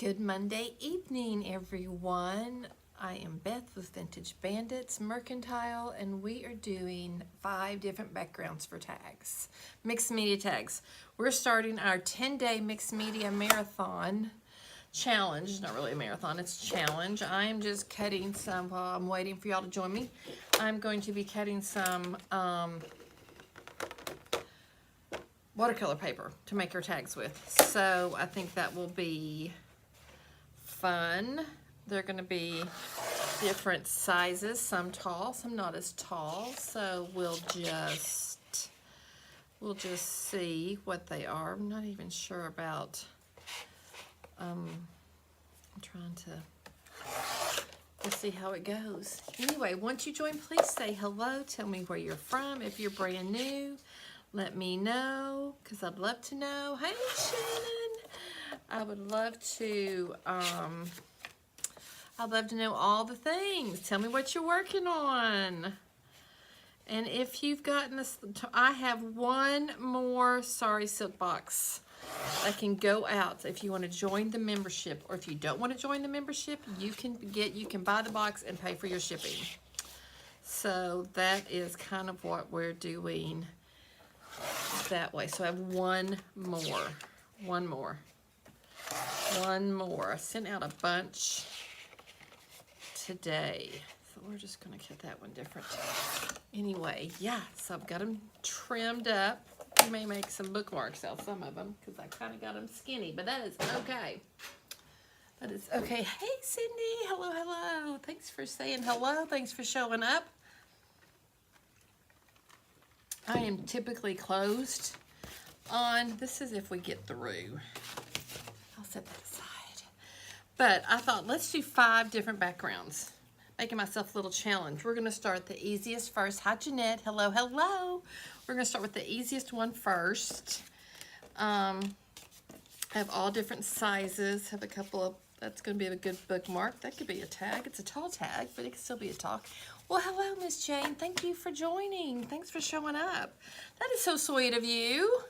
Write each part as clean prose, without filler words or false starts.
Good Monday evening, everyone. I am Beth with Vintage Bandits Mercantile, and we are doing 5 different backgrounds for tags, mixed media tags. We're starting our 10-day mixed media marathon challenge. It's not really a marathon, it's a challenge. I am just cutting some, while I'm waiting for y'all to join me, I'm going to be cutting some watercolor paper to make your tags with. So I think that will be fun. They're going to be different sizes, some tall, some not as tall. So we'll just see what they are. I'm not even sure about. I'm trying to see how it goes. Anyway, once you join, please say hello. Tell me where you're from. If you're brand new, let me know, because I'd love to know. Hey, Shannon. I would love to, I'd love to know all the things. Tell me what you're working on. And if you've gotten this, I have one more Sorry Silk box that can go out if you want to join the membership, or if you don't want to join the membership, you can buy the box and pay for your shipping. So that is kind of what we're doing that way. So I have one more. I sent out a bunch today, so we're just gonna cut that one different. Anyway, yeah, so I've got them trimmed up. You may make some bookmarks out of some of them because I kind of got them skinny, but that is okay. That is okay. Hey, Cindy, hello. Thanks for saying hello. Thanks for showing up. I am typically closed on, this is if we get through. I'll set that aside. But I thought, let's do 5 different backgrounds. Making myself a little challenge. We're gonna start the easiest first. Hi, Jeanette, hello. We're gonna start with the easiest one first. I have all different sizes. Have a couple of, that's gonna be a good bookmark. That could be a tag. It's a tall tag, but it can still be a talk. Well, hello, Miss Jane. Thank you for joining. Thanks for showing up. That is so sweet of you.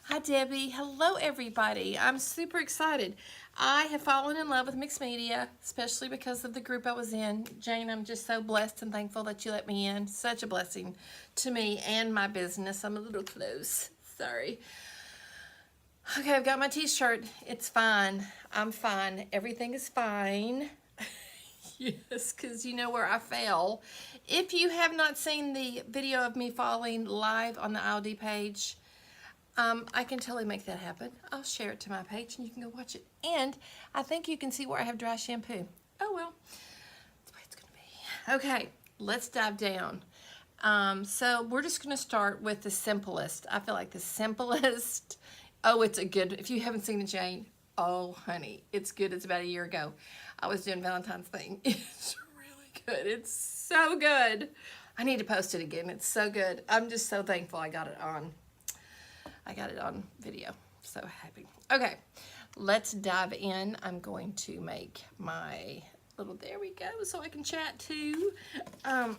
Hi, Debbie. Hello, everybody. I'm super excited. I have fallen in love with mixed media, especially because of the group I was in. Jane, I'm just so blessed and thankful that you let me in. Such a blessing to me and my business. I'm a little close. Sorry. Okay, I've got my t-shirt. It's fine. I'm fine. Everything is fine. Yes, because you know where I fell. If you have not seen the video of me falling live on the ILD page, I can totally make that happen. I'll share it to my page and you can go watch it. And I think you can see where I have dry shampoo. Oh well, that's the way it's gonna be. Okay, let's dive down. So we're just gonna start with the simplest. I feel like the simplest. Oh, it's a good, if you haven't seen it, Jane, oh honey, it's good. It's about a year ago. I was doing Valentine's thing. It's really good. It's so good. I need to post it again. It's so good. I'm just so thankful I got it on video. So happy. Okay, let's dive in. I'm going to make my little, there we go, so I can chat too. I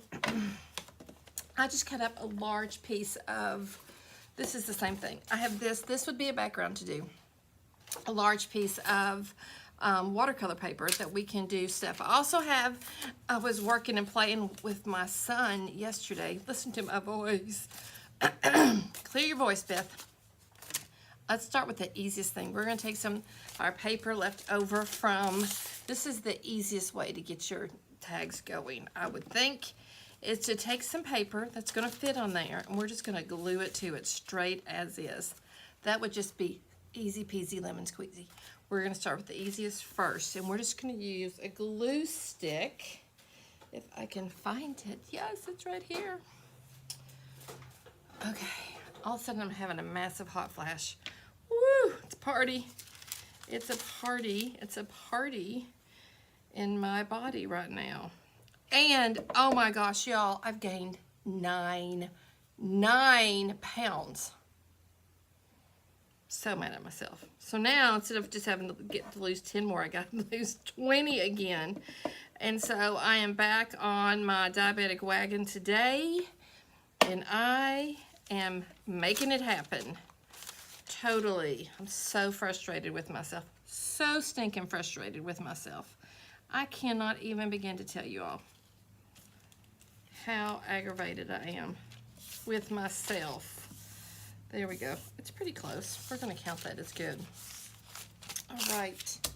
just cut up a large piece of, this is the same thing. I have this would be a background to do. A large piece of watercolor paper that we can do stuff. I also have, I was working and playing with my son yesterday. Listen to my voice. Clear your voice, Beth. Let's start with the easiest thing. We're going to take some of our paper left over from, this is the easiest way to get your tags going, I would think, is to take some paper that's going to fit on there, and we're just going to glue it to it straight as is. That would just be easy peasy lemon squeezy. We're going to start with the easiest first, and we're just going to use a glue stick, if I can find it. Yes, it's right here. Okay, all of a sudden I'm having a massive hot flash. Woo, it's a party. It's a party. It's a party in my body right now. And, oh my gosh, y'all, I've gained 9 pounds. So mad at myself. So now, instead of just having to lose 10 more, I got to lose 20 again. And so I am back on my diabetic wagon today, and I am making it happen. Totally. I'm so frustrated with myself. So stinking frustrated with myself. I cannot even begin to tell you all how aggravated I am with myself. There we go. It's pretty close. We're going to count that as good. All right.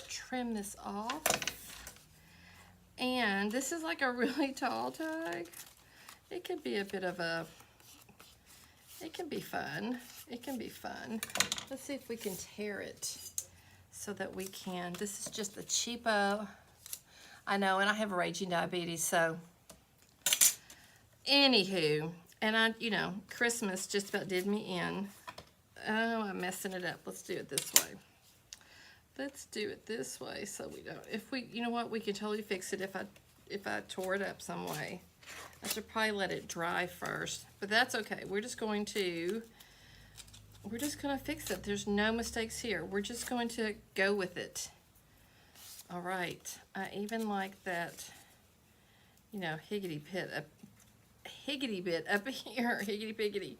Trim this off. And this is like a really tall tag. It could be a bit of a, it can be fun. It can be fun. Let's see if we can tear it so that we can, this is just the cheapo. I know, and I have raging diabetes, so anywho, and I, you know, Christmas just about did me in. Oh, I'm messing it up. Let's do it this way. Let's do it this way so we don't, if we, you know what, we can totally fix it if I tore it up some way. I should probably let it dry first, but that's okay. We're just going to fix it. There's no mistakes here. We're just going to go with it. All right. I even like that, you know, higgity bit up here. Higgity piggity.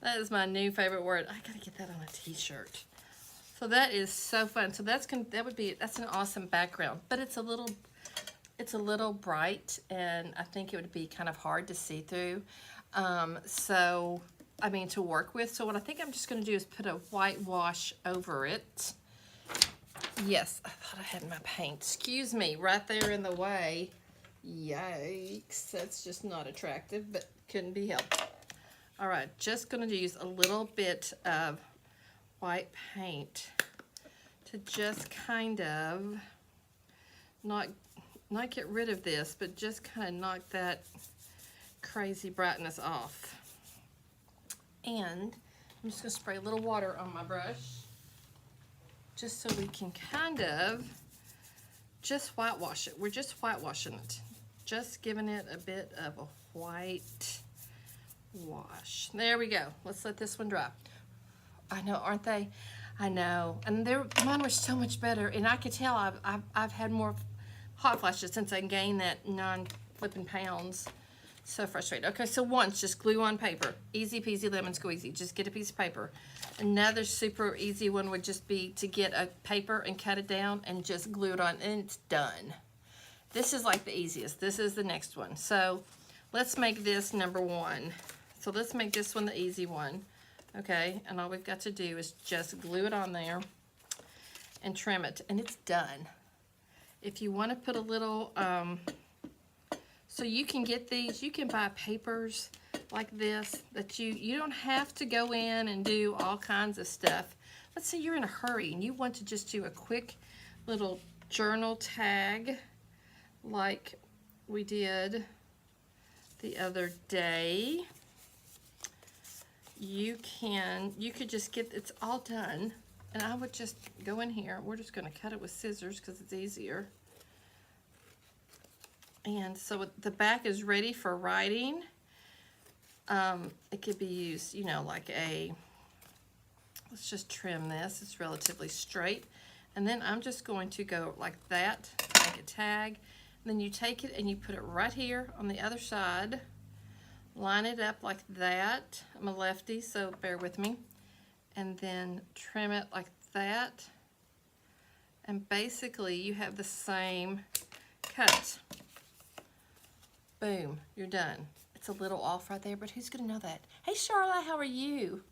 That is my new favorite word. I gotta get that on a t-shirt. So that is so fun. So that's an awesome background, but it's a little bright, and I think it would be kind of hard to see through. So I mean, to work with. So what I think I'm just going to do is put a whitewash over it. Yes, I thought I had my paint. Excuse me, right there in the way. Yikes, that's just not attractive, but couldn't be helped. All right, just going to use a little bit of white paint to just kind of not get rid of this, but just kind of knock that crazy brightness off. And I'm just going to spray a little water on my brush just so we can kind of just whitewash it. We're just whitewashing it. Just giving it a bit of a white wash. There we go. Let's let this one dry. I know, aren't they? I know. And mine were so much better. And I could tell I've had more hot flashes since I gained that 9 pounds. So frustrated. Okay, so once, just glue on paper. Easy peasy lemon squeezy. Just get a piece of paper. Another super easy one would just be to get a paper and cut it down and just glue it on, and it's done. This is like the easiest. This is the next one. So let's make this number 1. So let's make this one the easy one. Okay, and all we've got to do is just glue it on there and trim it, and it's done. If you want to put a little, so you can get these, you can buy papers like this that you don't have to go in and do all kinds of stuff. Let's say you're in a hurry and you want to just do a quick little journal tag like we did the other day. You could just get, it's all done, and I would just go in here. We're just going to cut it with scissors because it's easier. And so the back is ready for writing. It could be used, you know, like let's just trim this. It's relatively straight. And then I'm just going to go like that, make a tag. And then you take it and you put it right here on the other side. Line it up like that. I'm a lefty, so bear with me. And then trim it like that. And basically you have the same cut. Boom, you're done. It's a little off right there, but who's gonna know that? Hey Charlotte, how are you?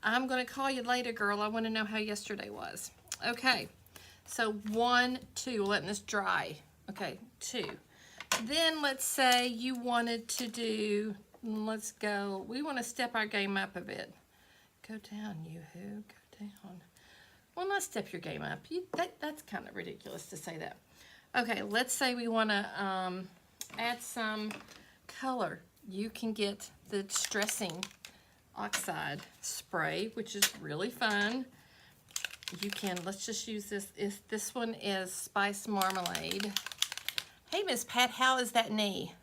I'm gonna call you later, girl. I wanna know how yesterday was. Okay, so 1, 2, letting this dry. Okay, 2. Then let's say you wanted to do, let's go, we wanna step our game up a bit. Go down, yoo-hoo, go down. Well, not step your game up. That's kind of ridiculous to say that. Okay, let's say we wanna add some color. You can get the Distressing Oxide spray, which is really fun. You can, let's just use this. This one is Spice Marmalade. Hey, Miss Pat, how is that knee?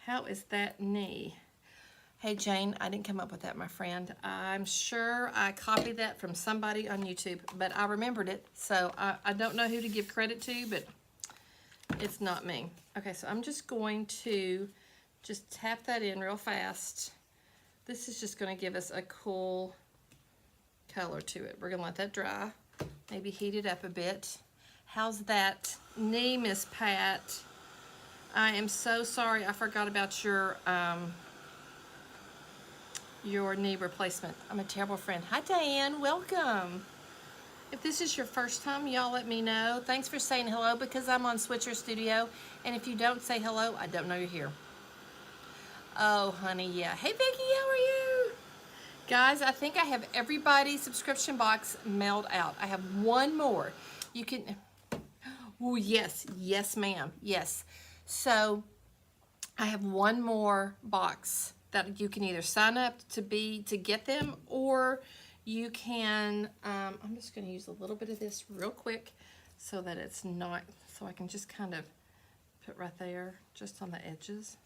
How is that knee? Hey, Jane, I didn't come up with that, my friend. I'm sure I copied that from somebody on YouTube, but I remembered it, so I don't know who to give credit to, but it's not me. Okay, so I'm just going to just tap that in real fast. This is just going to give us a cool color to it. We're gonna let that dry, maybe heat it up a bit. How's that knee, Miss Pat? I am so sorry, I forgot about your knee replacement. I'm a terrible friend. Hi Diane, welcome. If this is your first time, y'all let me know. Thanks for saying hello, because I'm on Switcher Studio, and if you don't say hello, I don't know you're here. Oh, honey, yeah. Hey, Vicky, how are you? Guys, I think I have everybody's subscription box mailed out. I have one more. You can, oh, yes, yes, ma'am, yes. So, I have one more box that you can either sign up to get them, or you can, I'm just going to use a little bit of this real quick so that it's not, so I can just kind of put right there, just on the edges.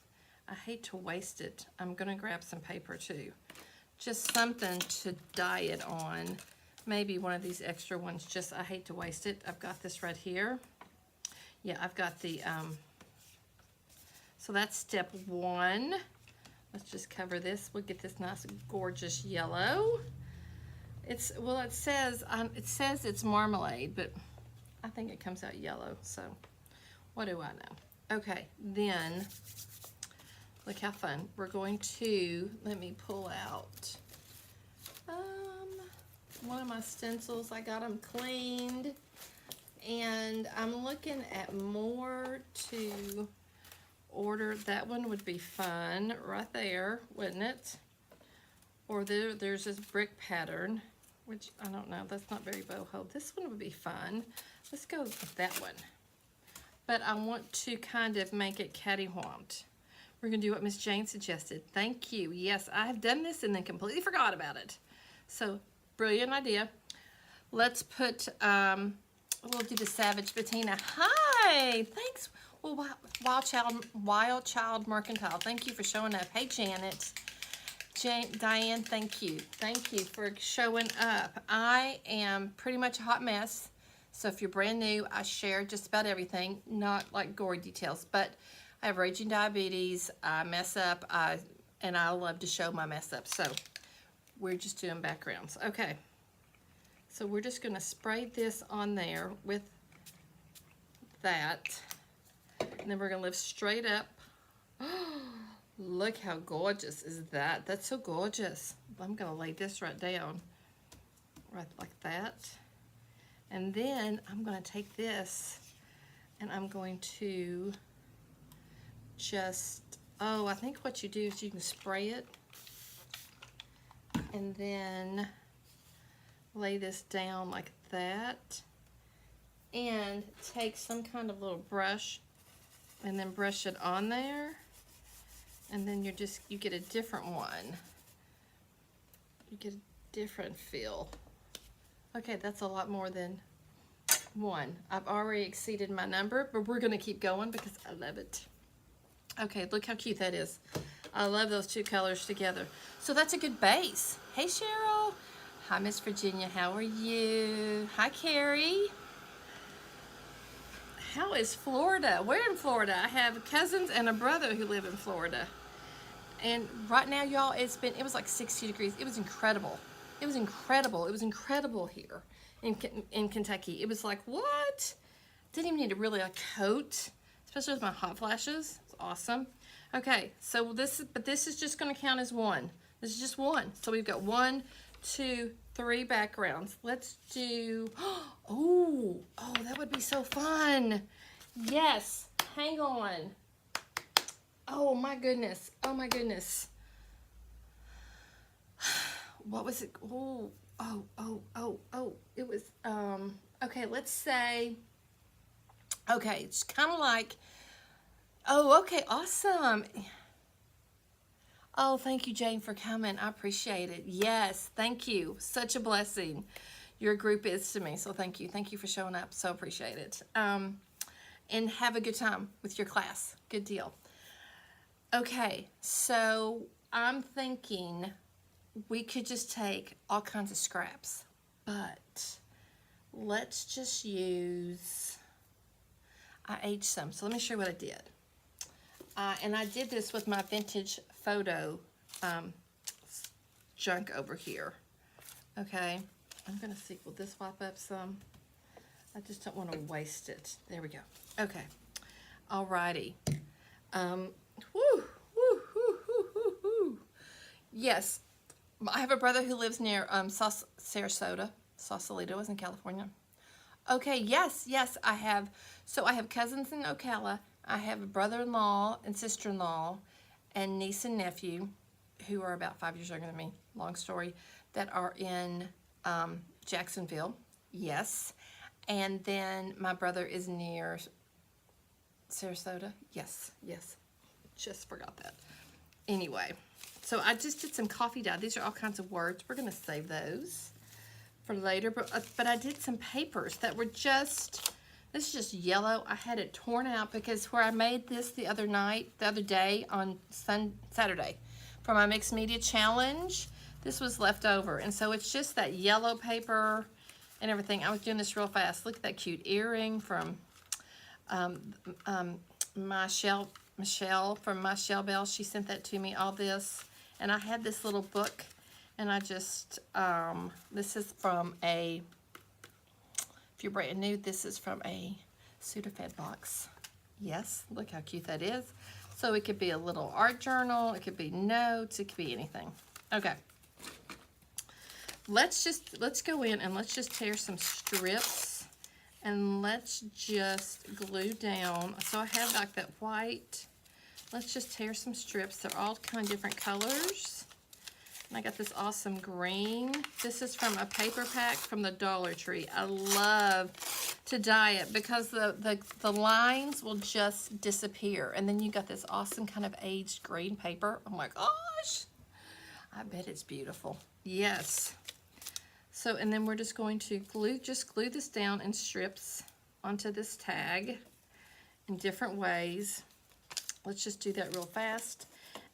I hate to waste it. I'm going to grab some paper too. Just something to dye it on. Maybe one of these extra ones, just, I hate to waste it. I've got this right here. Yeah, I've got the, so that's step one. Let's just cover this. We'll get this nice, gorgeous yellow. It's, well, it says it's marmalade, but I think it comes out yellow, so what do I know? Okay, then, look how fun. We're going to, let me pull out one of my stencils. I got them cleaned, and I'm looking at more to order. That one would be fun right there, wouldn't it? Or there's this brick pattern, which I don't know, that's not very boho. This one would be fun. Let's go with that one. But I want to kind of make it cattywamped. We're gonna do what Miss Jane suggested. Thank you. Yes, I have done this and then completely forgot about it. So, brilliant idea. Let's put, we'll do the Savage Patina. Hi, thanks. Well, Wild Child Mercantile, thank you for showing up. Hey, Janet. Diane, thank you. Thank you for showing up. I am pretty much a hot mess. So if you're brand new, I share just about everything, not like gory details, but I have raging diabetes, I mess up, and I love to show my mess up. So we're just doing backgrounds. Okay. So we're just gonna spray this on there with that. And then we're gonna lift straight up. Look how gorgeous is that. That's so gorgeous. I'm gonna lay this right down, right like that. And then I'm gonna take this and I'm going to just, oh, I think what you do is you can spray it and then lay this down like that, and take some kind of little brush and then brush it on there, and then you get a different one. You get a different feel. Okay, that's a lot more than one. I've already exceeded my number, but we're gonna keep going because I love it. Okay, look how cute that is. I love those two colors together. So that's a good base. Hey, Cheryl. Hi, Miss Virginia, how are you? Hi, Carrie. How is Florida? We're in Florida. I have cousins and a brother who live in Florida. And right now, y'all, it was like 60 degrees. It was incredible. It was incredible. It was incredible here in Kentucky. It was like, what? Didn't even need really a coat, especially with my hot flashes. It's awesome. Okay, so this is just gonna count as one. This is just one. So we've got 1, 2, 3 backgrounds. Let's do, oh, that would be so fun. Yes, hang on. Oh my goodness, oh my goodness. What was it? Oh, it was, okay, let's say, okay, it's kind of like, oh, okay, awesome. Oh, thank you, Jane, for coming. I appreciate it. Yes, thank you. Such a blessing. Your group is to me, so thank you. Thank you for showing up. So appreciate it. And have a good time with your class. Good deal. Okay, so I'm thinking we could just take all kinds of scraps, but let's just use, I aged some, so let me show you what I did. And I did this with my vintage photo junk over here, okay? I'm gonna see, will this wipe up some? I just don't want to waste it. There we go. Okay. Alrighty. Woo, woo, woo, woo, woo, woo. Yes, I have a brother who lives near Sarasota. Sausalito is in California. Okay, yes, I have. So I have cousins in Ocala. I have a brother-in-law and sister-in-law and niece and nephew who are about 5 years younger than me, long story, that are in Jacksonville. Yes. And then my brother is near Sarasota. Yes. Just forgot that. Anyway, so I just did some coffee dye. These are all kinds of words. We're going to save those for later. But I did some papers that were just, this is just yellow. I had it torn out because where I made this the other day on Saturday for my mixed media challenge, this was left over. And so it's just that yellow paper and everything. I was doing this real fast. Look at that cute earring from Michelle from Michelle Bell. She sent that to me, all this. And I had this little book, and I just, this is from a, if you're brand new, this is from a Sudafed box. Yes, look how cute that is. So it could be a little art journal, it could be notes, it could be anything. Okay. Let's go in and let's just tear some strips, and let's just glue down. So I have like that white. Let's just tear some strips. They're all kind of different colors. And I got this awesome green. This is from a paper pack from the Dollar Tree. I love to dye it because the lines will just disappear. And then you got this awesome kind of aged green paper. Oh my gosh. I bet it's beautiful. Yes. So, and then we're just going to glue this down in strips onto this tag in different ways. Let's just do that real fast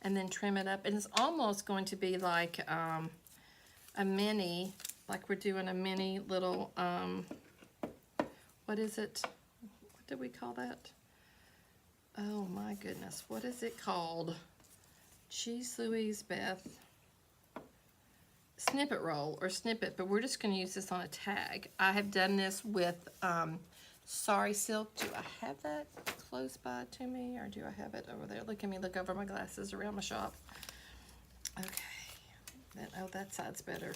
and then trim it up. And it's almost going to be like a mini, like we're doing a mini little, what is it? What did we call that? Oh my goodness, what is it called? Cheese Louise Beth. Snippet roll or snippet, but we're just going to use this on a tag. I have done this with Sorry Silk. Do I have that close by to me, or do I have it over there? Look at me look over my glasses around my shop. Okay. Oh, that side's better.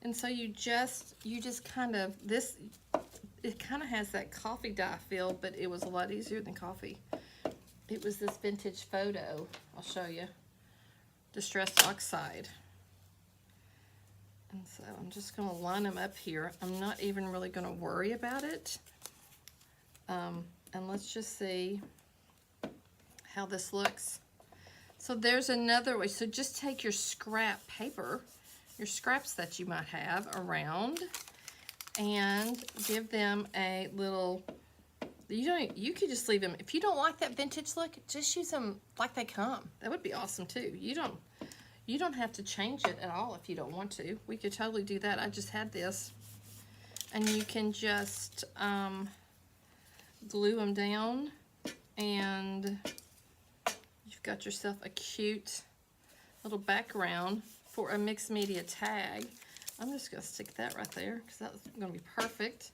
And so you just kind of, this, it kind of has that coffee dye feel, but it was a lot easier than coffee. It was this vintage photo. I'll show you. Distressed Oxide. And so I'm just going to line them up here. I'm not even really going to worry about it. And let's just see how this looks. So there's another way. So just take your scrap paper, your scraps that you might have around, and give them a little, you could just leave them. If you don't like that vintage look, just use them like they come. That would be awesome too. You don't have to change it at all if you don't want to. We could totally do that. I just had this. And you can just glue them down, and you've got yourself a cute little background for a mixed media tag. I'm just going to stick that right there because that's going to be perfect.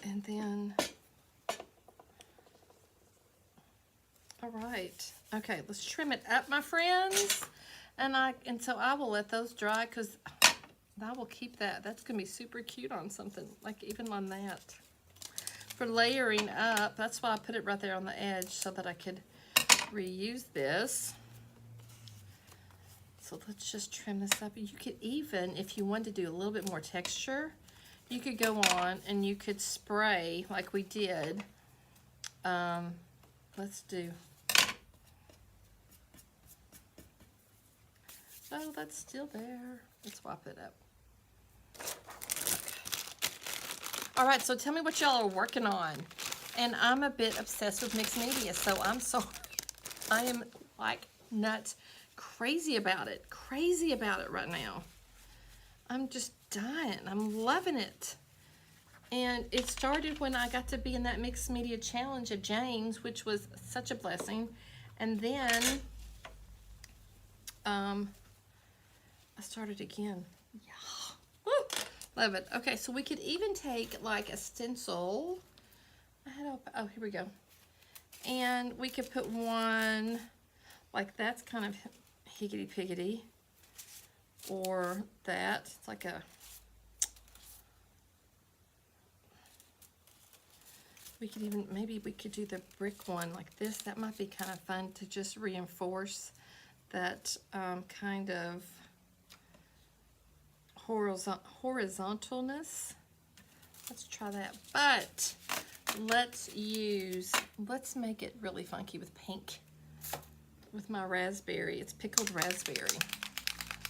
And then, all right. Okay, let's trim it up, my friends. And so I will let those dry because I will keep that. That's going to be super cute on something, like even on that. For layering up, that's why I put it right there on the edge so that I could reuse this. So let's just trim this up. You could even, if you wanted to do a little bit more texture, you could go on and you could spray like we did. Let's do. Oh, that's still there. Let's swap it up. All right, so tell me what y'all are working on. And I'm a bit obsessed with mixed media, so I'm sorry. I am like nuts, crazy about it right now. I'm just dying. I'm loving it. And it started when I got to be in that mixed media challenge at James, which was such a blessing. And then I started again. Yeah. Love it. Okay, so we could even take like a stencil. Oh, here we go. And we could put one, like that's kind of higgity-piggity. Or that, it's like a, we could even, maybe we could do the brick one like this. That might be kind of fun to just reinforce that kind of horizontalness. Let's try that. But let's make it really funky with pink. With my raspberry. It's pickled raspberry.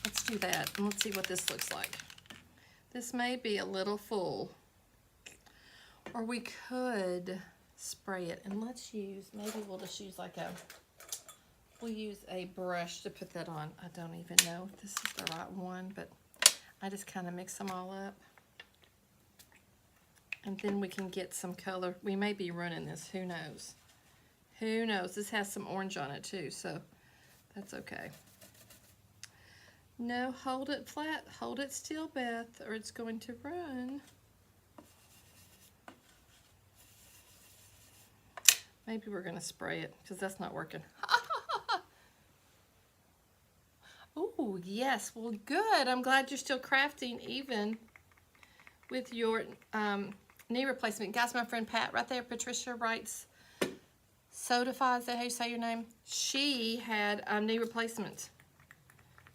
Let's do that, and let's see what this looks like. This may be a little full. Or we could spray it, and maybe we'll just use we'll use a brush to put that on. I don't even know if this is the right one, but I just kind of mix them all up. And then we can get some color. We may be running this, who knows? Who knows? This has some orange on it too, so that's okay. No, hold it flat. Hold it still, Beth, or it's going to run. Maybe we're going to spray it, because that's not working. Oh, yes. Well, good. I'm glad you're still crafting even with your knee replacement. Guys, my friend Pat right there, Patricia writes, Sodify, is that how you say your name? She had a knee replacement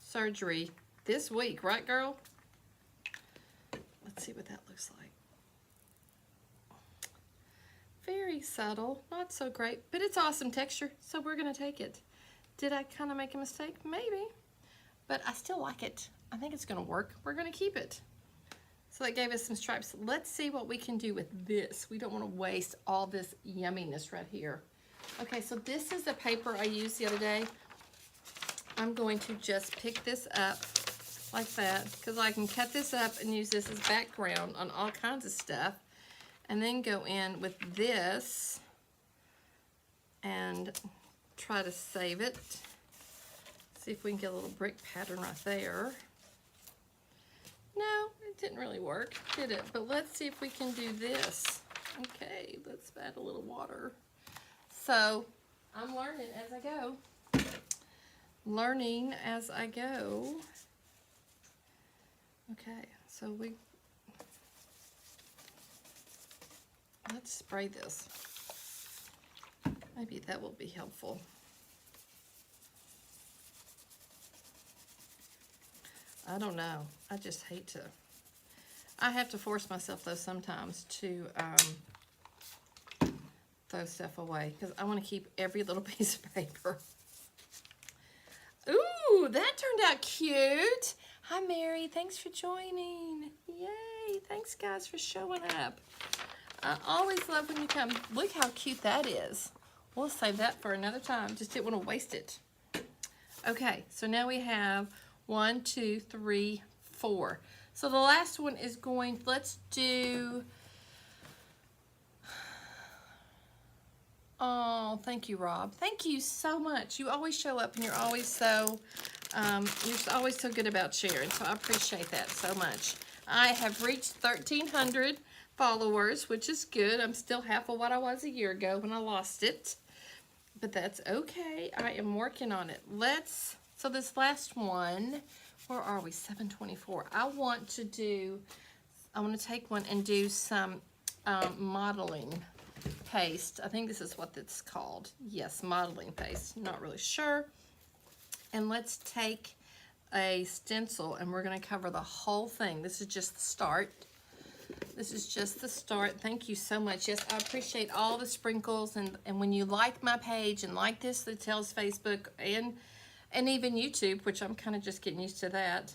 surgery this week, right, girl? Let's see what that looks like. Very subtle, not so great, but it's awesome texture, so we're gonna take it. Did I kind of make a mistake? Maybe, but I still like it. I think it's gonna work. We're gonna keep it. So that gave us some stripes. Let's see what we can do with this. We don't want to waste all this yumminess right here. Okay, so this is the paper I used the other day. I'm going to just pick this up like that, because I can cut this up and use this as background on all kinds of stuff, and then go in with this and try to save it. See if we can get a little brick pattern right there. No, it didn't really work, did it? But let's see if we can do this. Okay, let's add a little water. So I'm learning as I go. Learning as I go. Okay, so let's spray this. Maybe that will be helpful. I don't know. I just hate to. I have to force myself though sometimes to throw stuff away, because I want to keep every little piece of paper. Ooh, that turned out cute. Hi, Mary. Thanks for joining. Yay. Thanks, guys, for showing up. I always love when you come. Look how cute that is. We'll save that for another time. Just didn't want to waste it. Okay, so now we have 1, 2, 3, 4. So the last one is going, let's do, oh, thank you, Rob. Thank you so much. You always show up and you're always so good about sharing. So I appreciate that so much. I have reached 1,300 followers, which is good. I'm still half of what I was a year ago when I lost it, but that's okay. I am working on it. So this last one, where are we? 724. I want to take one and do some modeling paste. I think this is what it's called. Yes, modeling paste. Not really sure. And let's take a stencil and we're going to cover the whole thing. This is just the start. This is just the start. Thank you so much. Yes, I appreciate all the sprinkles, and when you like my page and like this, it tells Facebook and even YouTube, which I'm kind of just getting used to that.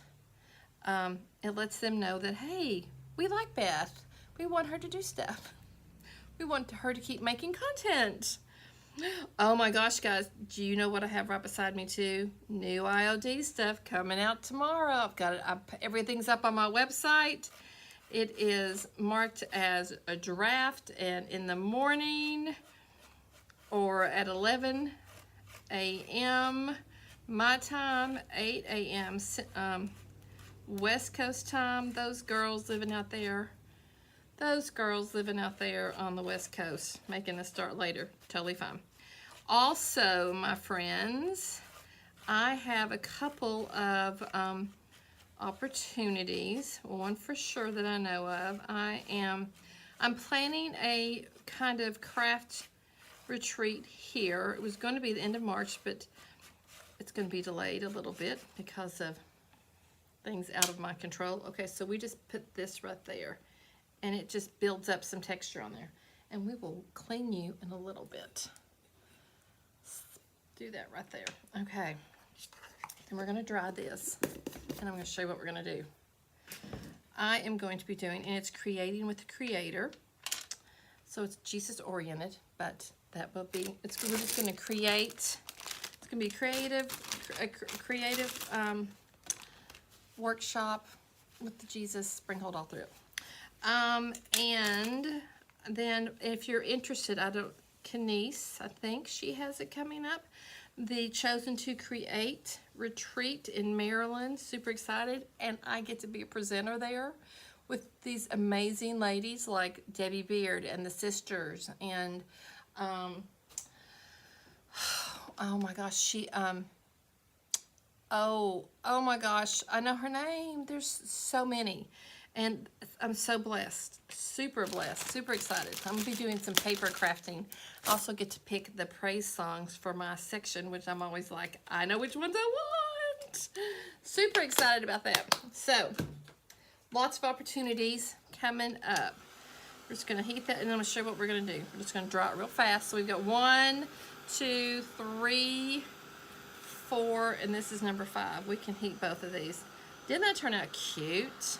It lets them know that, hey, we like Beth. We want her to do stuff. We want her to keep making content. Oh my gosh, guys, do you know what I have right beside me too? New IOD stuff coming out tomorrow. I've got it. Everything's up on my website. It is marked as a draft, and in the morning or at 11 a.m. my time, 8 a.m. West Coast time, those girls living out there. Those girls living out there on the West Coast, making us start later. Totally fine. Also, my friends, I have a couple of opportunities. One for sure that I know of. I'm planning a kind of craft retreat here. It was going to be the end of March, but it's going to be delayed a little bit because of things out of my control. Okay, so we just put this right there, and it just builds up some texture on there. And we will clean you in a little bit. Do that right there. Okay, and we're going to dry this, and I'm going to show you what we're going to do. I am going to be doing, and it's Creating with the Creator. So it's Jesus oriented, but that will be, we're just going to create. It's going to be a creative workshop with the Jesus sprinkled all through it. And then if you're interested, Kenise, I think she has it coming up. The Chosen to Create retreat in Maryland. Super excited. And I get to be a presenter there with these amazing ladies like Debbie Beard and the sisters. And, oh my gosh, oh my gosh, I know her name. There's so many. And I'm so blessed, super excited. I'm gonna be doing some paper crafting. I also get to pick the praise songs for my section, which I'm always like, I know which ones I want. Super excited about that. So, lots of opportunities coming up. We're just gonna heat that, and I'm gonna show you what we're gonna do. We're just gonna draw it real fast. So we've got 1, 2, 3, 4, and this is number 5. We can heat both of these. Didn't that turn out cute?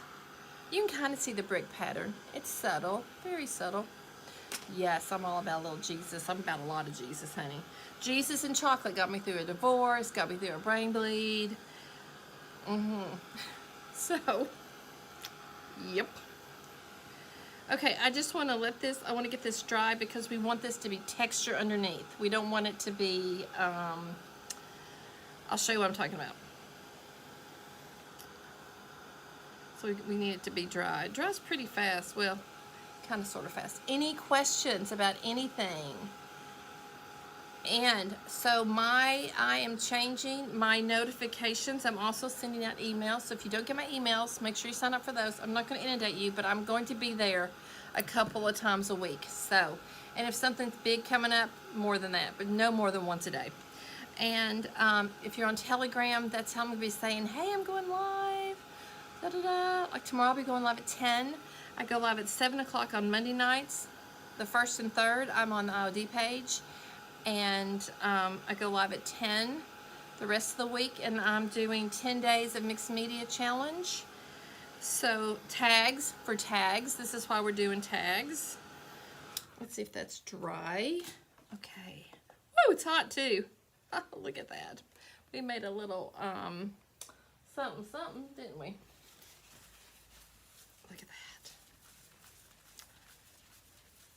You can kind of see the brick pattern. It's subtle, very subtle. Yes, I'm all about a little Jesus. I'm about a lot of Jesus, honey. Jesus and chocolate got me through a divorce, got me through a brain bleed. So, yep. Okay, I just want to I want to get this dry because we want this to be texture underneath. We don't want it to be, I'll show you what I'm talking about. So we need it to be dry. It dries pretty fast. Well, kind of sort of fast. Any questions about anything? And so I am changing my notifications. I'm also sending out emails. So if you don't get my emails, make sure you sign up for those. I'm not going to inundate you, but I'm going to be there a couple of times a week. So, and if something's big coming up, more than that, but no more than once a day. And if you're on Telegram, that's how I'm going to be saying, hey, I'm going live. Like tomorrow I'll be going live at 10. I go live at 7 o'clock on Monday nights. The 1st and 3rd, I'm on the IOD page. And I go live at 10 the rest of the week. And I'm doing 10 days of mixed media challenge. So tags for tags. This is why we're doing tags. Let's see if that's dry. Okay. Oh, it's hot too. Look at that. We made a little something, didn't we? Look at that.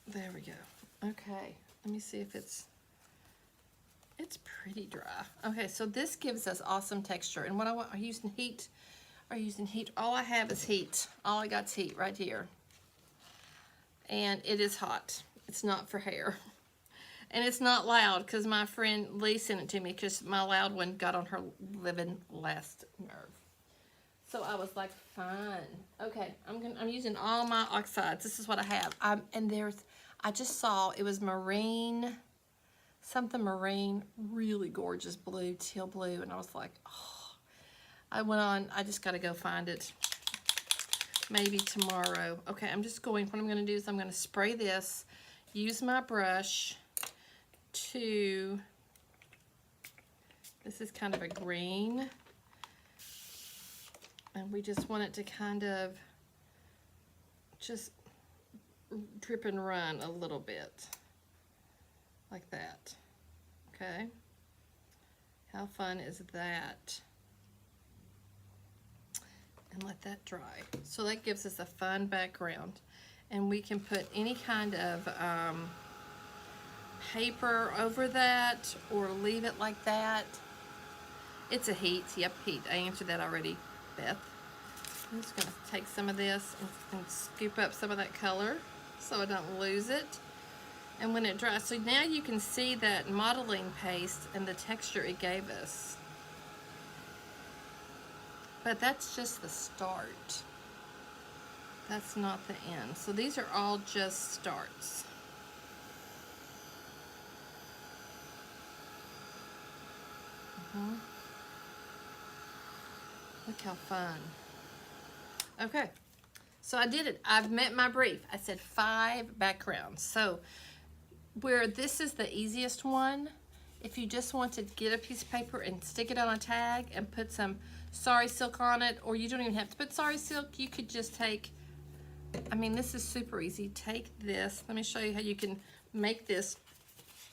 There we go. Okay, let me see if it's pretty dry. Okay, so this gives us awesome texture. And what I want, are using heat. All I have is heat. All I got is heat right here. And it is hot. It's not for hair. And it's not loud because my friend Lee sent it to me because my loud one got on her living last nerve. So I was like, fine. Okay, I'm using all my oxides. This is what I have. I just saw it was marine, something marine, really gorgeous blue, teal blue, and I was like, oh. I just got to go find it. Maybe tomorrow. Okay, what I'm going to do is I'm going to spray this, use my brush to, this is kind of a green. And we just want it to kind of just drip and run a little bit. Like that. Okay? How fun is that? And let that dry. So that gives us a fun background. And we can put any kind of paper over that or leave it like that. It's a heat. Yep, heat. I answered that already, Beth. I'm just going to take some of this and scoop up some of that color so I don't lose it. And when it dries, so now you can see that modeling paste and the texture it gave us. But that's just the start. That's not the end. So these are all just starts. Look how fun. Okay, so I did it. I've met my brief. I said 5 backgrounds. So where this is the easiest one, if you just want to get a piece of paper and stick it on a tag and put some sari silk on it, or you don't even have to put sari silk, you could just take, I mean, this is super easy. Take this. Let me show you how you can make this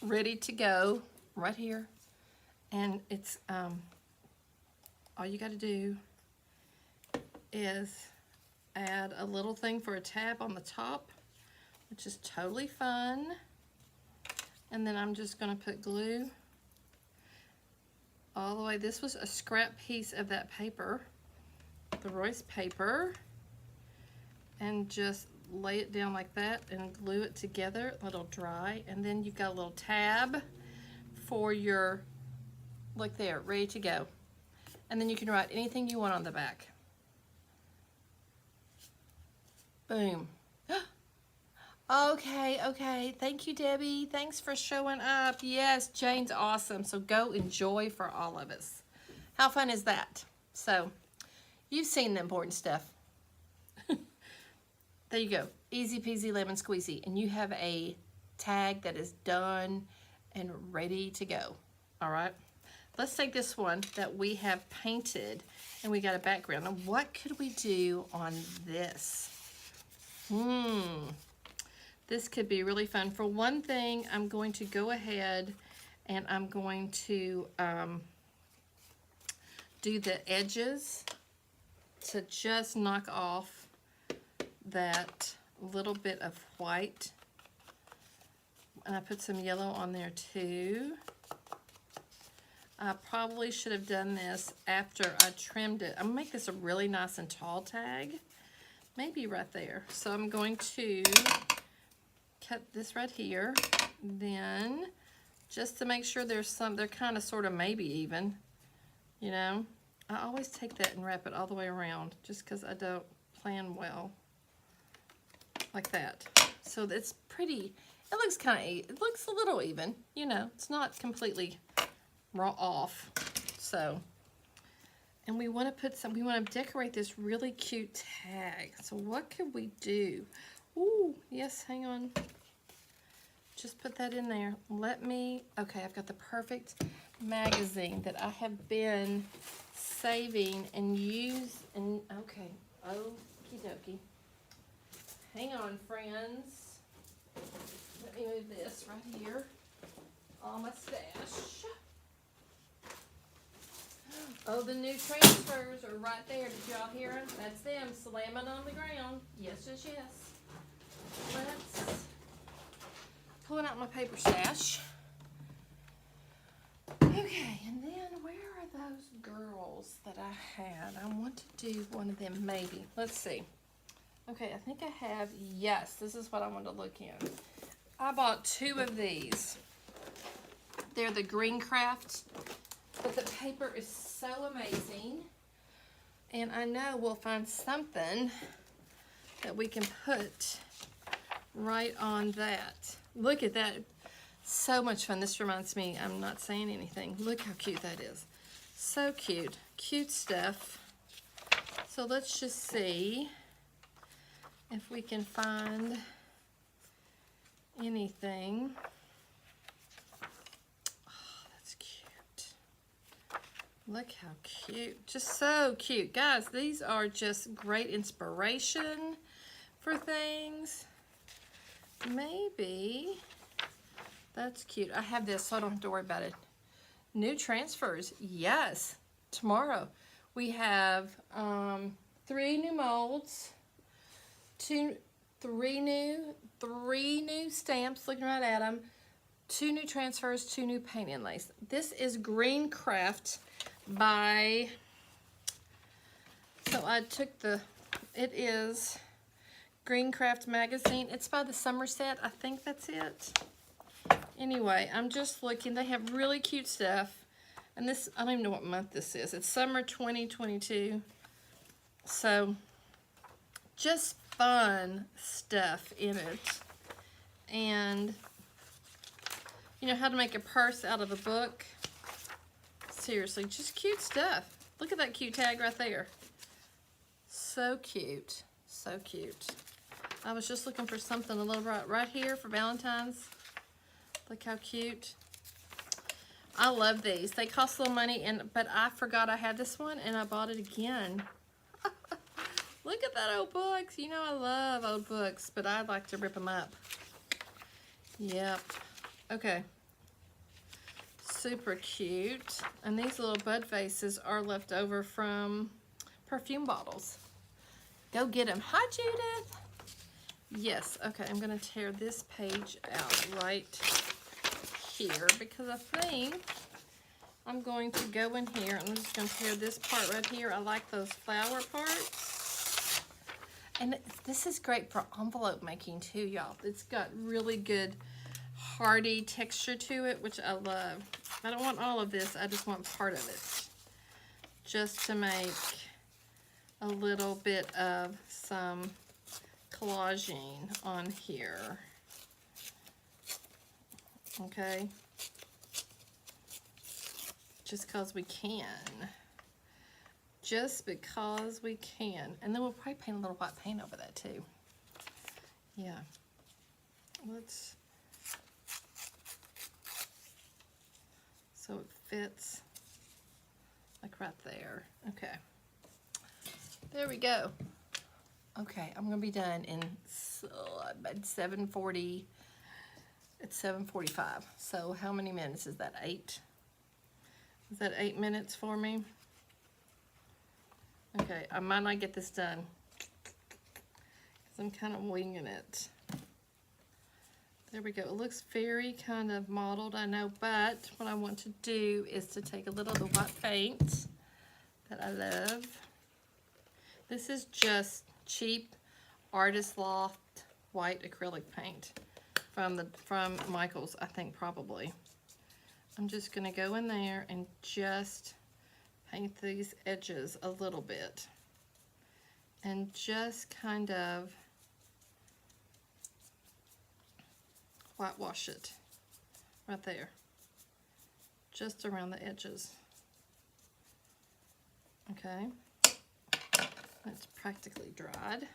ready to go right here. And it's, all you got to do is add a little thing for a tab on the top, which is totally fun. And then I'm just going to put glue all the way. This was a scrap piece of that paper, the Roy's paper, and just lay it down like that and glue it together. It'll dry, and then you've got a little tab for your, look there, ready to go. And then you can write anything you want on the back. Boom. Okay. Thank you, Debbie. Thanks for showing up. Yes, Jane's awesome. So go enjoy for all of us. How fun is that? So you've seen the important stuff. There you go. Easy peasy lemon squeezy. And you have a tag that is done and ready to go. All right. Let's take this one that we have painted and we got a background. Now, what could we do on this? This could be really fun. For one thing, I'm going to go ahead and I'm going to do the edges to just knock off that little bit of white. And I put some yellow on there too. I probably should have done this after I trimmed it. I'm gonna make this a really nice and tall tag. Maybe right there. So I'm going to cut this right here. Then, just to make sure there's some, they're kind of sort of maybe even, you know. I always take that and wrap it all the way around just because I don't plan well. Like that. So it's pretty, it looks kind of, it looks a little even, you know. It's not completely raw off. So, and we want to put some, we want to decorate this really cute tag. So what could we do? Ooh, yes, hang on. Just put that in there. Let me, okay, I've got the perfect magazine that I have been saving and okay, okie dokie. Hang on, friends. Let me move this right here. All my stash. Oh, the new transfers are right there. Did y'all hear them? That's them slamming on the ground. Yes. Let's pulling out my paper stash. Okay, and then where are those girls that I had? I want to do one of them maybe. Let's see. Okay, I think I have, yes, this is what I want to look in. I bought 2 of these. They're the Green Craft, but the paper is so amazing. And I know we'll find something that we can put right on that. Look at that. So much fun. This reminds me, I'm not saying anything. Look how cute that is. So cute. Cute stuff. So let's just see if we can find anything. Oh, that's cute. Look how cute. Just so cute. Guys, these are just great inspiration for things. Maybe. That's cute. I have this, so I don't have to worry about it. New transfers. Yes. Tomorrow. We have 3 new molds. 3 new stamps, looking right at them. 2 new transfers, 2 new paint inlays. This is Green Craft by So I took it is Green Craft Magazine. It's by the Somerset. I think that's it. Anyway, I'm just looking. They have really cute stuff. And this, I don't even know what month this is. It's summer 2022. So, just fun stuff in it. And, you know, how to make a purse out of a book. Seriously, just cute stuff. Look at that cute tag right there. So cute. So cute. I was just looking for something a little right here for Valentine's. Look how cute. I love these. They cost a little money, but I forgot I had this one, and I bought it again. Look at that old books. You know I love old books, but I like to rip them up. Yep. Okay. Super cute. And these little bud vases are left over from perfume bottles. Go get them. Hi, Judith. Yes. Okay, I'm going to tear this page out right here because I think I'm going to go in here. I'm just going to tear this part right here. I like those flower parts. And this is great for envelope making too, y'all. It's got really good hardy texture to it, which I love. I don't want all of this. I just want part of it. Just to make a little bit of some collaging on here. Okay, just because we can. Just because we can. And then we'll probably paint a little white paint over that too. Yeah. So it fits like right there. Okay. There we go. Okay, I'm gonna be done in 7:40. It's 7:45. So how many minutes is that? 8? Is that 8 minutes for me? Okay, I might not get this done because I'm kind of winging it. There we go. It looks very kind of mottled, I know, but what I want to do is to take a little of the white paint that I love. This is just cheap Artist Loft white acrylic paint from Michaels, I think probably. I'm just going to go in there and just paint these edges a little bit and just kind of whitewash it right there, just around the edges. Okay, it's practically dried.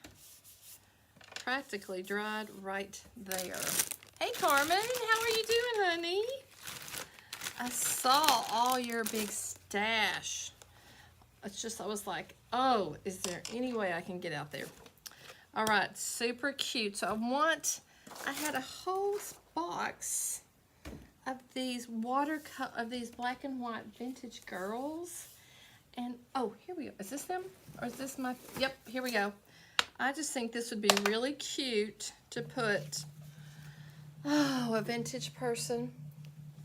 Practically dried right there. Hey Carmen, how are you doing, honey? I saw all your big stash. It's just, I was like, oh, is there any way I can get out there? All right, super cute. So I had a whole box of these these black and white vintage girls. And, oh, here we go. Is this them? Or is this my, yep, here we go. I just think this would be really cute to put, a vintage person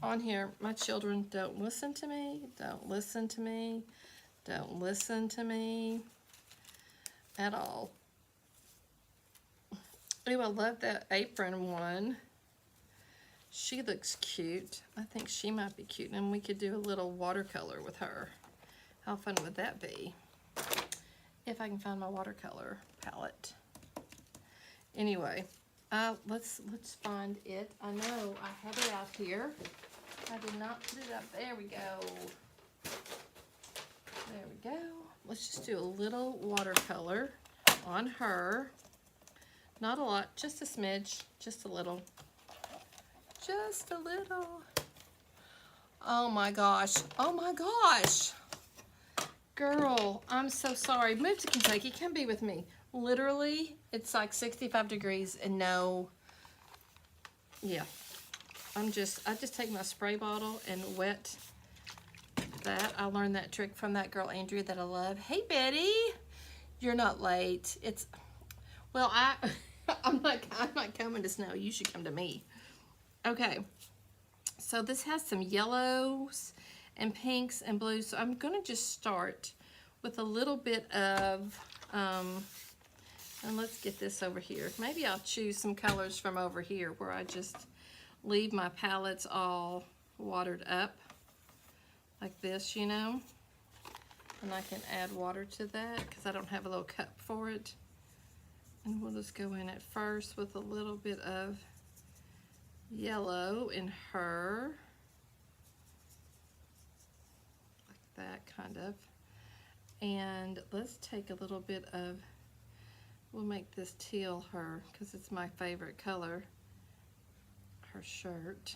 on here. My children don't listen to me, don't listen to me, don't listen to me at all. Ooh, I love that apron one. She looks cute. I think she might be cute, and we could do a little watercolor with her. How fun would that be? If I can find my watercolor palette. Anyway, let's find it. I know I have it out here. I did not put it up. There we go. There we go. Let's just do a little watercolor on her. Not a lot, just a smidge, just a little. Just a little. Oh my gosh. Oh my gosh. Girl, I'm so sorry. Move to Kentucky. Come be with me. Literally, it's like 65 degrees and no, yeah. I just take my spray bottle and wet that. I learned that trick from that girl, Andrea, that I love. Hey, Betty. You're not late. It's, well, I'm not coming to Snow. You should come to me. Okay. So this has some yellows and pinks and blues. So I'm going to just start with a little bit of, and let's get this over here. Maybe I'll choose some colors from over here where I just leave my palettes all watered up like this, you know. And I can add water to that because I don't have a little cup for it. And we'll just go in at first with a little bit of yellow in her. Like that, kind of. And let's take a little bit of, we'll make this teal her because it's my favorite color, her shirt.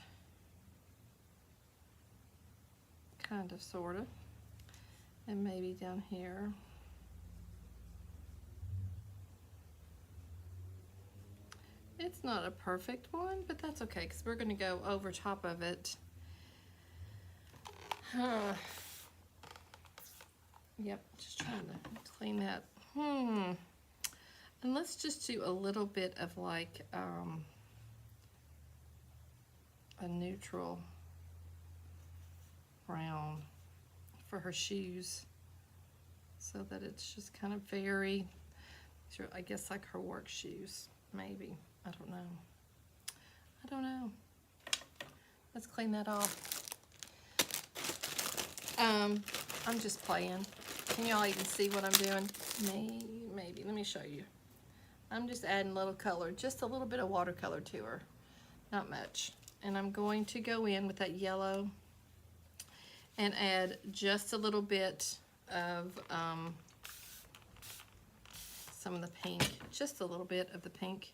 Kind of, sort of. And maybe down here. It's not a perfect one, but that's okay because we're going to go over top of it. Yep, just trying to clean that. And let's just do a little bit of like a neutral brown for her shoes so that it's just kind of very, I guess like her work shoes, maybe. I don't know. I don't know. Let's clean that off. I'm just playing. Can y'all even see what I'm doing? Maybe. Let me show you. I'm just adding a little color, just a little bit of watercolor to her. Not much. And I'm going to go in with that yellow and add just a little bit of some of the pink. Just a little bit of the pink.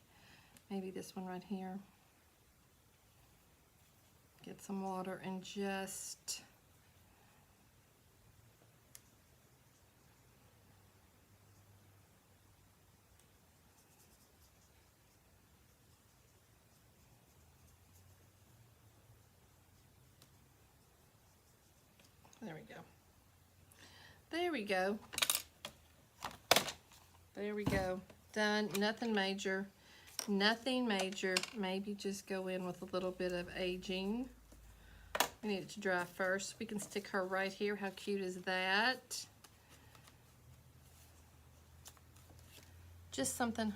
Maybe this one right here. Get some water and just... There we go. There we go. There we go. Done. Nothing major. Nothing major. Maybe just go in with a little bit of aging. We need it to dry first. We can stick her right here. How cute is that? Just something.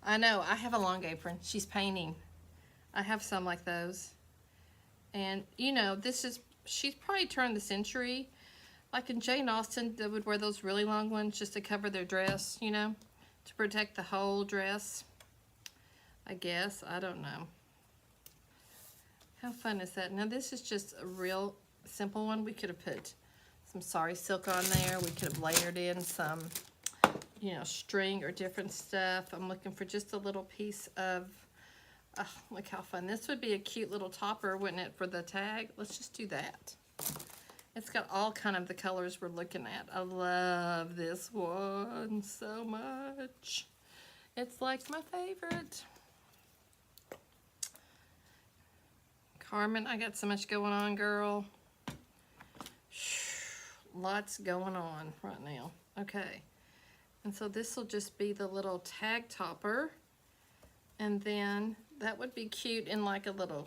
I know. I have a long apron. She's painting. I have some like those. And, you know, this is... She's probably turned the century. Like in Jane Austen, they would wear those really long ones just to cover their dress, you know, to protect the whole dress. I guess. I don't know. How fun is that? Now, this is just a real simple one. We could have put some sari silk on there. We could have layered in some, you know, string or different stuff. I'm looking for just a little piece of... Oh, look how fun. This would be a cute little topper, wouldn't it, for the tag? Let's just do that. It's got all kind of the colors we're looking at. I love this one so much. It's like my favorite. Carmen, I got so much going on, girl. Lots going on right now. Okay. And so this will just be the little tag topper. And then... that would be cute in like a little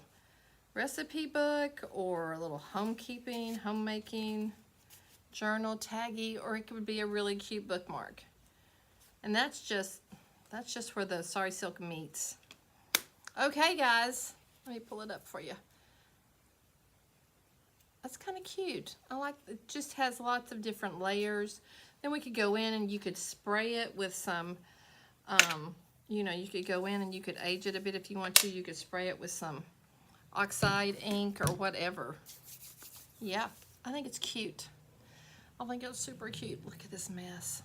recipe book or a little homemaking journal taggy, or it could be a really cute bookmark. And that's just where the sari silk meets. Okay, guys, let me pull it up for you. That's kind of cute. I like it. Just has lots of different layers. Then we could go in and you could spray it with some you know, you could go in and you could age it a bit if you want to. You could spray it with some oxide ink or whatever. Yeah, I think it's cute. I think it's super cute. Look at this mess.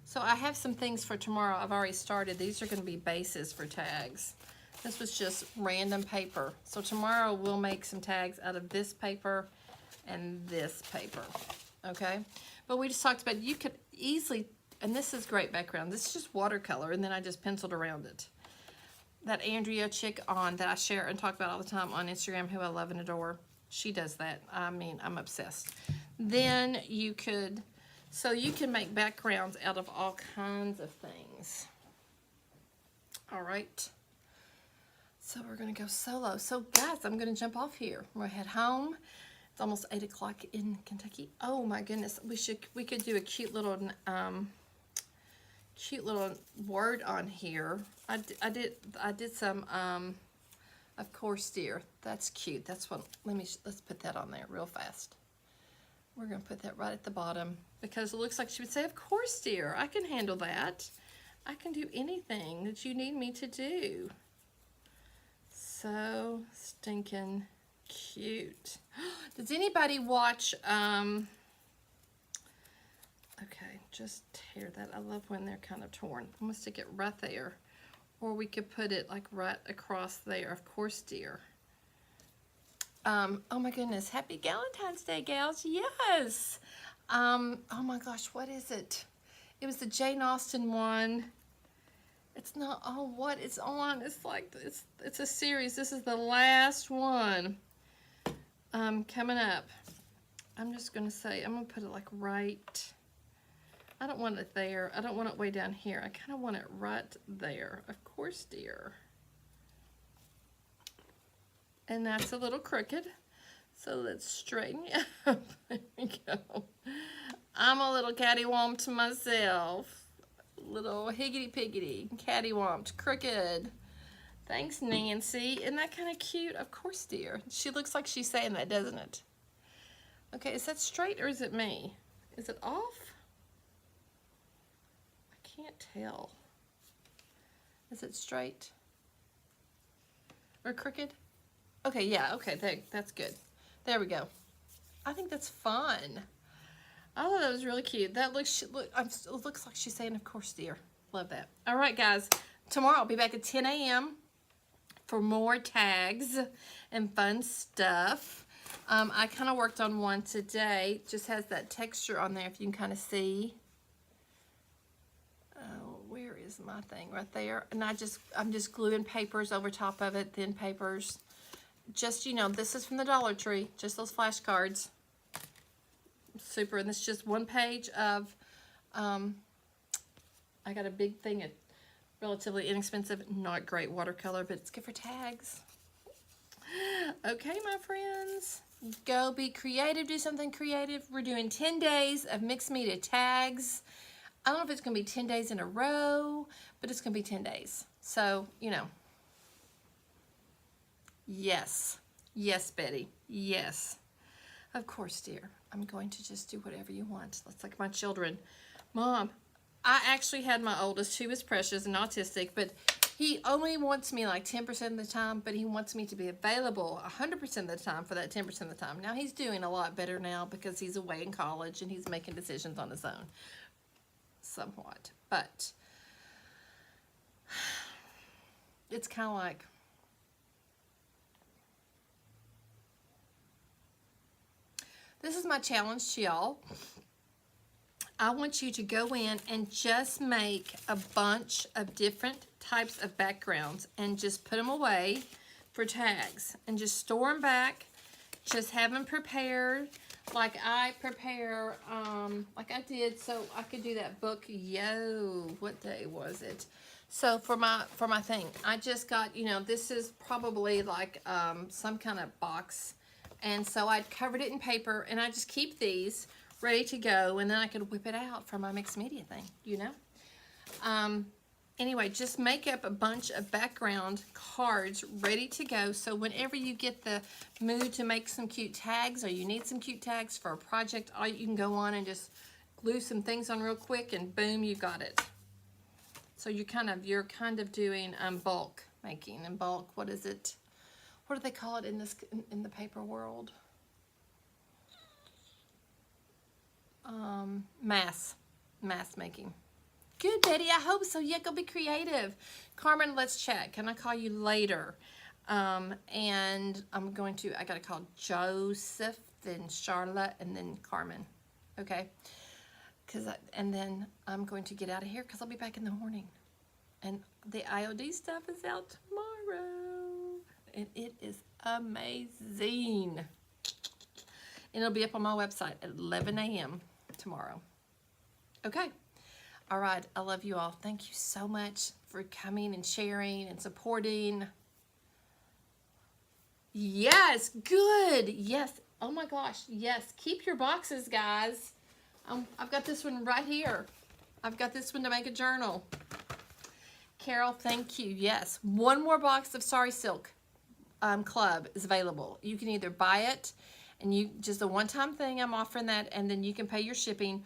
So I have some things for tomorrow. I've already started. These are going to be bases for tags. This was just random paper. So tomorrow we'll make some tags out of this paper and this paper. Okay? But we just talked about you could easily... And this is great background. This is just watercolor, and then I just penciled around it. That Andrea chick that I share and talk about all the time on Instagram, who I love and adore, she does that. I mean, I'm obsessed. Then you could, so you can make backgrounds out of all kinds of things. All right. So we're going to go solo. So guys, I'm going to jump off here. We're going to head home. It's almost 8 o'clock in Kentucky. Oh my goodness, we could do a cute little word on here. I did some of course dear. That's cute. That's what. Let's put that on there real fast. We're gonna put that right at the bottom because it looks like she would say, "Of course, dear. I can handle that. I can do anything that you need me to do." So stinking cute. Does anybody watch, okay, just tear that. I love when they're kind of torn. I'm gonna stick it right there. Or we could put it like right across there. Of course, dear. Oh my goodness, happy Valentine's Day, gals. Yes. Oh my gosh, what is it? It was the Jane Austen one. It's not, oh, what it's on. It's like, it's a series. This is the last one coming up. I'm just going to say, I'm going to put it like right, I don't want it there. I don't want it way down here. I kind of want it right there. Of course, dear. And that's a little crooked. So let's straighten it up. There we go. I'm a little cattywamped myself. Little higgity-piggity, cattywamped, crooked. Thanks, Nancy. Isn't that kind of cute? Of course, dear. She looks like she's saying that, doesn't it? Okay, is that straight or is it me? Is it off? I can't tell. Is it straight? Or crooked? Okay, yeah, okay, that's good. There we go. I think that's fun. I thought that was really cute. That looks, it looks like she's saying, of course, dear. Love that. All right, guys. Tomorrow I'll be back at 10 a.m. for more tags and fun stuff. I kind of worked on one today. It just has that texture on there, if you can kind of see. Oh, where is my thing? Right there. And I'm just gluing papers over top of it, thin papers. Just, you know, this is from the Dollar Tree. Just those flashcards. Super, and this is just one page of, I got a big thing of relatively inexpensive, not great watercolor, but it's good for tags. Okay, my friends, go be creative, do something creative. We're doing 10 days of mixed media tags. I don't know if it's going to be 10 days in a row, but it's going to be 10 days. So, you know, yes, yes, Betty, yes. Of course, dear. I'm going to just do whatever you want. That's like my children. Mom, I actually had my oldest, who is precious and autistic, but he only wants me like 10% of the time, but he wants me to be available 100% of the time for that 10% of the time. Now, he's doing a lot better now because he's away in college and he's making decisions on his own. Somewhat. But it's kind of like, this is my challenge to y'all. I want you to go in and just make a bunch of different types of backgrounds and just put them away for tags and just store them back. Just have them prepared like I prepare, like I did so I could do that book. What day was it? So for my thing, I just got, you know, this is probably like some kind of box. And so I covered it in paper, and I just keep these ready to go, and then I could whip it out for my mixed media thing, you know? Anyway, just make up a bunch of background cards ready to go, so whenever you get the mood to make some cute tags, or you need some cute tags for a project, you can go on and just glue some things on real quick, and boom, you got it. So you're kind of doing bulk making, and bulk, what is it? What do they call it in the paper world? Mass making. Good, Betty. I hope so. Yeah, go be creative. Carmen, let's chat. Can I call you later? And I got to call Joseph, then Charlotte, and then Carmen. Okay? And then I'm going to get out of here because I'll be back in the morning. And the IOD stuff is out tomorrow. And it is amazing. And it'll be up on my website at 11 a.m. tomorrow. Okay. All right. I love you all. Thank you so much for coming and sharing and supporting. Yes. Good. Yes. Oh my gosh, yes. Keep your boxes, guys. I've got this one right here. I've got this one to make a journal. Carol, thank you. Yes, one more box of Sorry Silk Club is available. You can either buy it, and you just a one-time thing. I'm offering that, and then you can pay your shipping,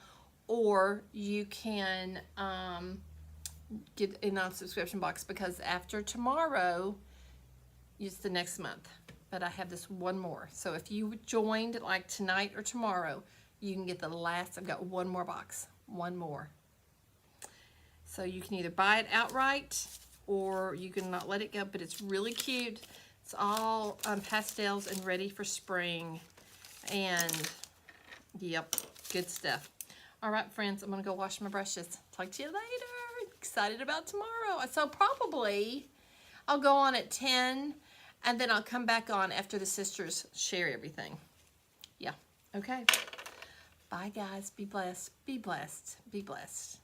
or you can get a non-subscription box, because after tomorrow, it's the next month. But I have this one more. So if you joined like tonight or tomorrow, you can get the last. I've got one more box. One more. So you can either buy it outright, or you can not let it go, but it's really cute. It's all pastels and ready for spring. And yep, good stuff. All right, friends, I'm gonna go wash my brushes. Talk to you later. Excited about tomorrow. So probably I'll go on at 10, and then I'll come back on after the sisters share everything. Yeah, okay. Bye, guys. Be blessed. Be blessed. Be blessed.